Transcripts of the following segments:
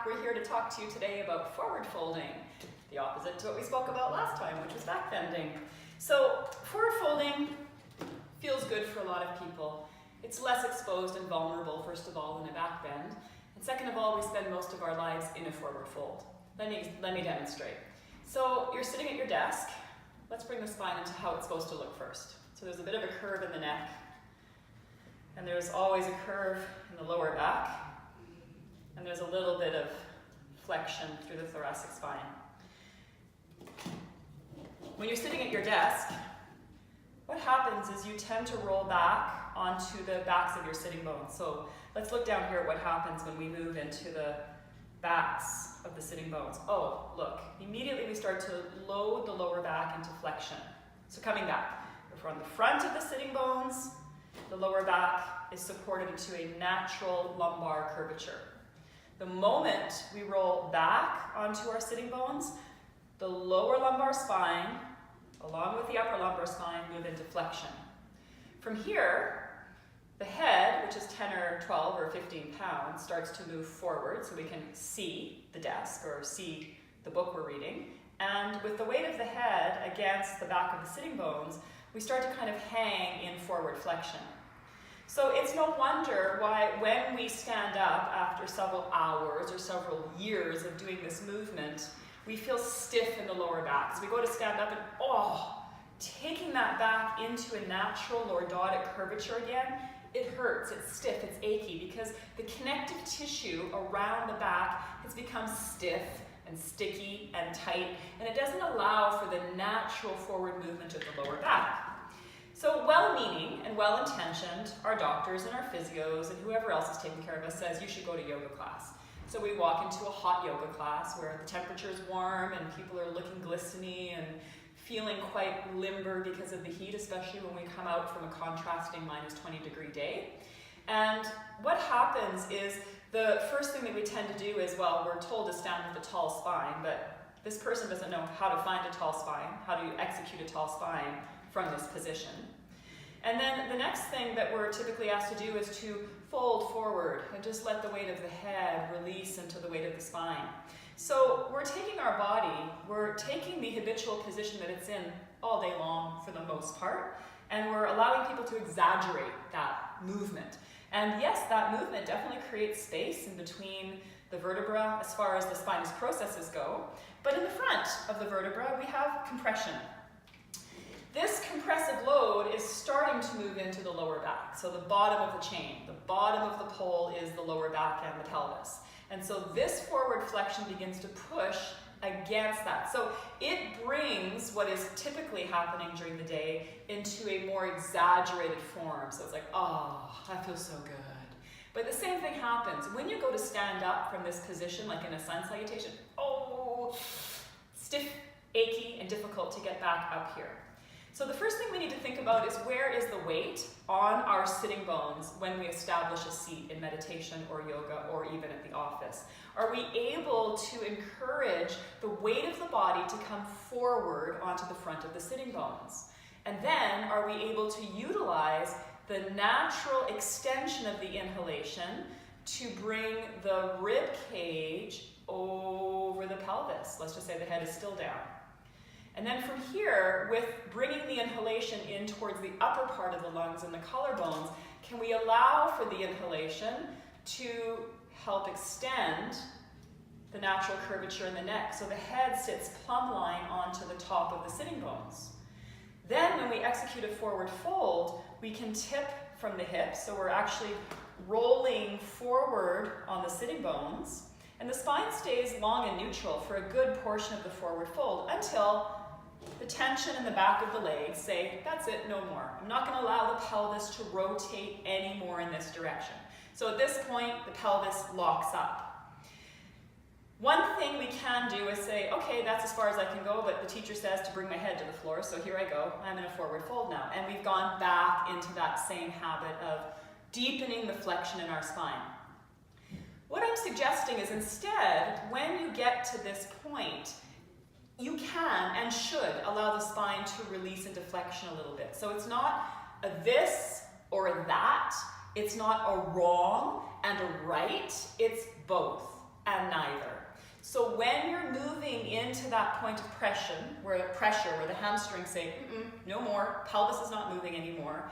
We're here to talk to you today about forward folding, the opposite to what we spoke about last time, which was back bending. So forward folding feels good for a lot of people. It's less exposed and vulnerable, first of all, than a back bend. And second of all, we spend most of our lives in a forward fold. Let me demonstrate. So you're sitting at your desk. Let's bring the spine into how it's supposed to look first. So there's a bit of a curve in the neck, and there's always a curve in the lower back, and there's a little bit of flexion through the thoracic spine. When you're sitting at your desk, what happens is you tend to roll back onto the backs of your sitting bones. So let's look down here at what happens when we move into the backs of the sitting bones. Oh, look, immediately we start to load the lower back into flexion. So coming back, if we're on the front of the sitting bones, the lower back is supported into a natural lumbar curvature. The moment we roll back onto our sitting bones, the lower lumbar spine, along with the upper lumbar spine, move into flexion. From here, the head, which is 10 or 12 or 15 pounds, starts to move forward so we can see the desk or see the book we're reading. And with the weight of the head against the back of the sitting bones, we start to kind of hang in forward flexion. So it's no wonder why when we stand up after several hours or several years of doing this movement, we feel stiff in the lower back. So we go to stand up and, taking that back into a natural lordotic curvature again, it hurts, it's stiff, it's achy, because the connective tissue around the back has become stiff and sticky and tight, and it doesn't allow for the natural forward movement of the lower back. So well-meaning and well-intentioned, our doctors and our physios and whoever else is taking care of us says you should go to yoga class. So we walk into a hot yoga class where the temperature is warm and people are looking glistening and feeling quite limber because of the heat, especially when we come out from a contrasting -20-degree day. And what happens is the first thing that we tend to do is, well, we're told to stand with a tall spine, but this person doesn't know how to find a tall spine, how to execute a tall spine from this position. And then the next thing that we're typically asked to do is to fold forward and just let the weight of the head release into the weight of the spine. So we're taking our body, we're taking the habitual position that it's in all day long for the most part, and we're allowing people to exaggerate that movement. And yes, that movement definitely creates space in between the vertebra as far as the spinous processes go, but in the front of the vertebra we have compression. This compressive load is starting to move into the lower back. So the bottom of the chain, the bottom of the pole is the lower back and the pelvis. And so this forward flexion begins to push against that. So it brings what is typically happening during the day into a more exaggerated form. So it's like, oh, I feel so good. But the same thing happens. When you go to stand up from this position, like in a sun salutation, stiff, achy, and difficult to get back up here. So the first thing we need to think about is where is the weight on our sitting bones when we establish a seat in meditation or yoga or even at the office? Are we able to encourage the weight of the body to come forward onto the front of the sitting bones? And then are we able to utilize the natural extension of the inhalation to bring the rib cage over the pelvis? Let's just say the head is still down. And then from here, with bringing the inhalation in towards the upper part of the lungs and the collarbones, can we allow for the inhalation to help extend the natural curvature in the neck so the head sits plumb line onto the top of the sitting bones. Then when we execute a forward fold, we can tip from the hips, so we're actually rolling forward on the sitting bones, and the spine stays long and neutral for a good portion of the forward fold until the tension in the back of the legs say, that's it, no more. I'm not going to allow the pelvis to rotate any more in this direction. So at this point, the pelvis locks up. One thing we can do is say, okay, that's as far as I can go, but the teacher says to bring my head to the floor, so here I go. I'm in a forward fold now. And we've gone back into that same habit of deepening the flexion in our spine. What I'm suggesting is instead, when you get to this point, you can and should allow the spine to release into flexion a little bit. So it's not a this or a that. It's not a wrong and a right. It's both and neither. So when you're moving into that point of pressure, where the hamstrings say, no more, pelvis is not moving anymore,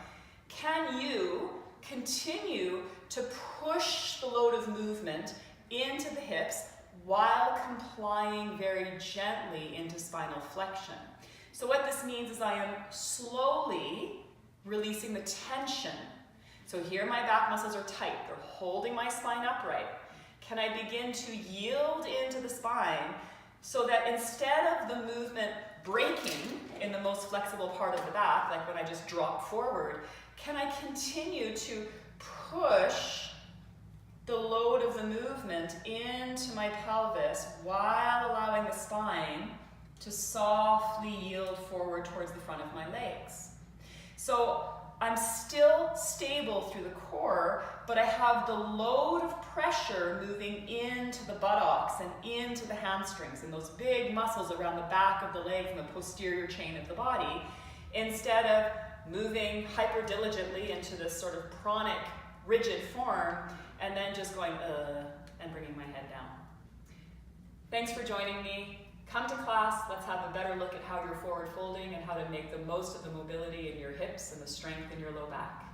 can you continue to push the load of movement into the hips while complying very gently into spinal flexion? So what this means is I am slowly releasing the tension. So here my back muscles are tight, they're holding my spine upright. Can I begin to yield into the spine so that instead of the movement breaking in the most flexible part of the back, like when I just drop forward, can I continue to push the load of the movement into my pelvis while allowing the spine to softly yield forward towards the front of my legs? So I'm still stable through the core, but I have the load of pressure moving into the buttocks and into the hamstrings and those big muscles around the back of the legs and the posterior chain of the body, instead of moving hyper diligently into this sort of pranic, rigid form, and then just going, and bringing my head down. Thanks for joining me. Come to class, let's have a better look at how you're forward folding and how to make the most of the mobility in your hips and the strength in your low back.